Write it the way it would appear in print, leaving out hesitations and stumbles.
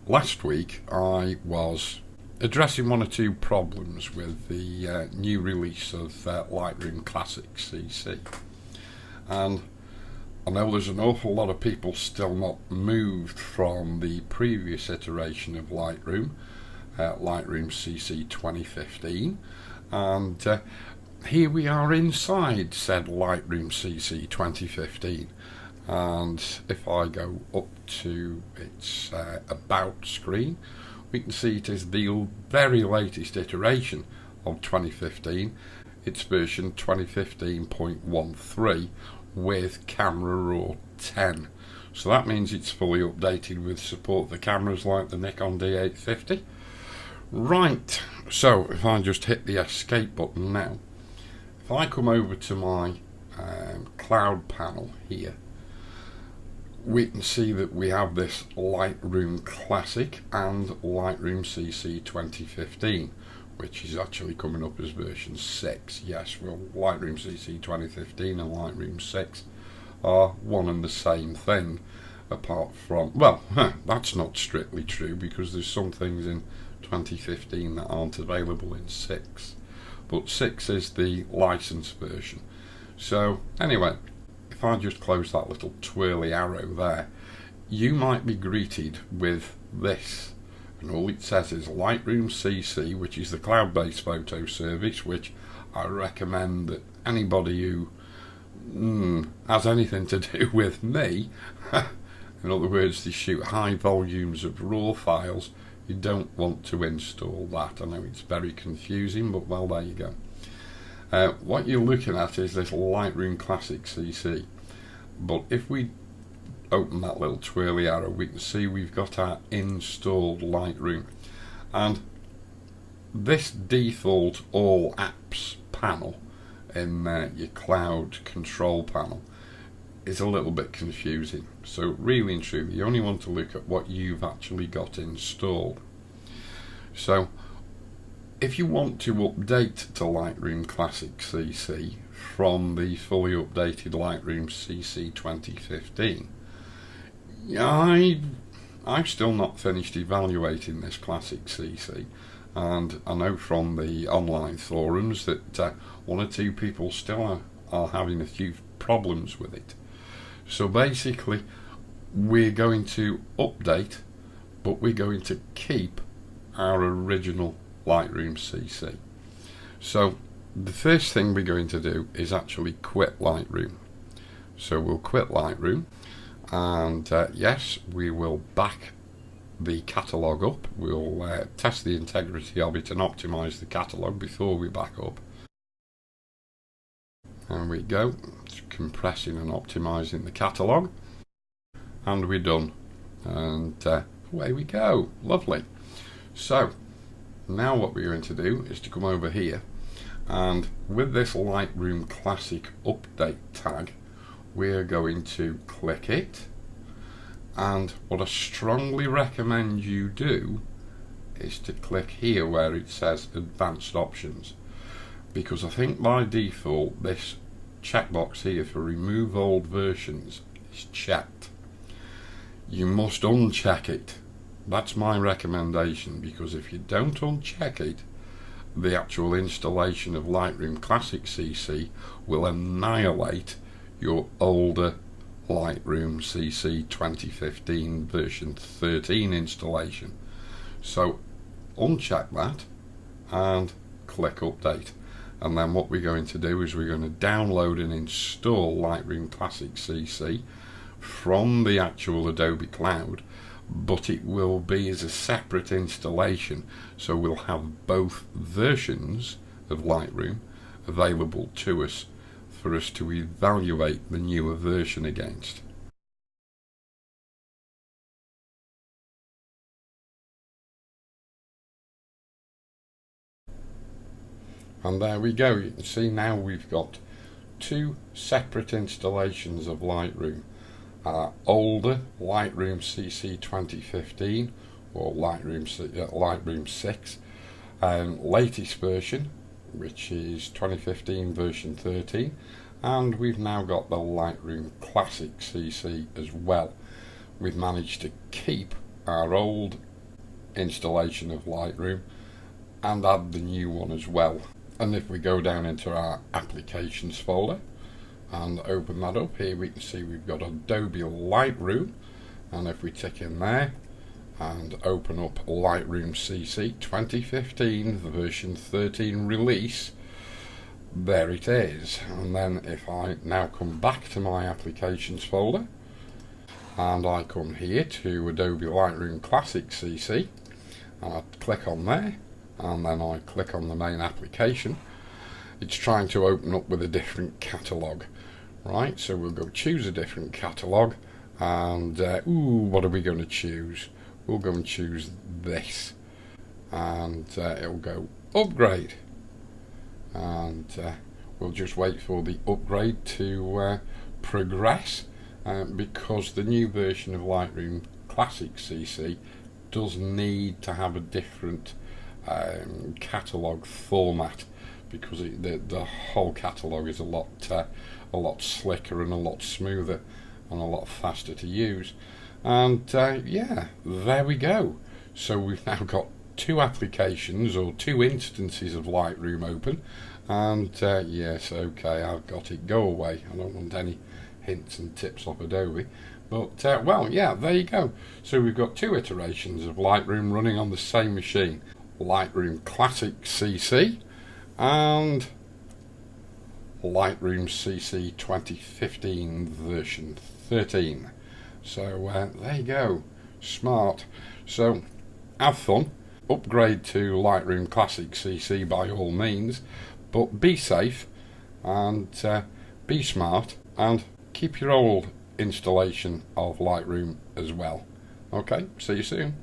Last week I was addressing one or two problems with the new release of Lightroom Classic CC, and I know there's an awful lot of people still not moved from the previous iteration of Lightroom, Lightroom CC 2015, and here we are inside said Lightroom CC 2015. And if I go up to its about screen, we can see it is the very latest iteration of 2015. It's version 2015.13 with Camera Raw 10. So that means it's fully updated with support for cameras like the Nikon D850. Right, so if I just hit the escape button now, if I come over to my cloud panel here, we can see that we have this Lightroom Classic and Lightroom CC 2015, which is actually coming up as version 6. Yes, well, Lightroom CC 2015 and Lightroom 6 are one and the same thing, apart from, well, that's not strictly true, because there's some things in 2015 that aren't available in 6, but 6 is the licensed version. So anyway, if I just close that little twirly arrow there, you might be greeted with this, and all it says is Lightroom CC, which is the cloud-based photo service, which I recommend that anybody who has anything to do with me, in other words, they shoot high volumes of raw files, you don't want to install that. I know it's very confusing, but well, there you go. What you're looking at is this Lightroom Classic CC, but if we open that little twirly arrow, we can see we've got our installed Lightroom, and this default all apps panel in your cloud control panel is a little bit confusing. So really and truly, you only want to look at what you've actually got installed. So if you want to update to Lightroom Classic CC from the fully updated Lightroom CC 2015, I've still not finished evaluating this Classic CC, and I know from the online forums that one or two people still are having a few problems with it. So basically, we're going to update, but we're going to keep our original Lightroom CC. So the first thing we're going to do is actually quit Lightroom. So we'll quit Lightroom, and yes, we will back the catalogue up. We'll test the integrity of it and optimize the catalogue before we back up. There we go, it's compressing and optimizing the catalogue, and we're done, and away we go. Lovely. So now what we're going to do is to come over here, and with this Lightroom Classic update tag, we're going to click it, and what I strongly recommend you do is to click here where it says advanced options, because I think by default this checkbox here for remove old versions is checked. You must uncheck it. That's my recommendation, because if you don't uncheck it, the actual installation of Lightroom Classic CC will annihilate your older Lightroom CC 2015 version 13 installation. So uncheck that and click update, and then what we're going to do is we're going to download and install Lightroom Classic CC from the actual Adobe Cloud, but it will be as a separate installation, so we'll have both versions of Lightroom available to us for us to evaluate the newer version against. And there we go, you can see now we've got two separate installations of Lightroom. Older Lightroom CC 2015 or Lightroom 6, and latest version, which is 2015 version 13, and we've now got the Lightroom Classic CC as well. We've managed to keep our old installation of Lightroom and add the new one as well. And if we go down into our applications folder and open that up, here we can see we've got Adobe Lightroom, and if we tick in there and open up Lightroom CC 2015 version 13 release, there it is. And then if I now come back to my applications folder and I come here to Adobe Lightroom Classic CC and I click on there and then I click on the main application, it's trying to open up with a different catalogue. Right, so we'll go choose a different catalogue, and what are we going to choose? We'll go and choose this, and it'll go upgrade, and we'll just wait for the upgrade to progress, because the new version of Lightroom Classic CC does need to have a different catalogue format, because the whole catalogue is a lot slicker and a lot smoother and a lot faster to use. And yeah, there we go. So we've now got two applications or two instances of Lightroom open, and yes, okay, I've got it. Go away. I don't want any hints and tips off Adobe. But well, yeah, there you go. So we've got two iterations of Lightroom running on the same machine: Lightroom Classic CC and Lightroom CC 2015 version 13. So there you go. Smart. So have fun. Upgrade to Lightroom Classic CC by all means, but be safe and be smart, and keep your old installation of Lightroom as well. Okay, see you soon.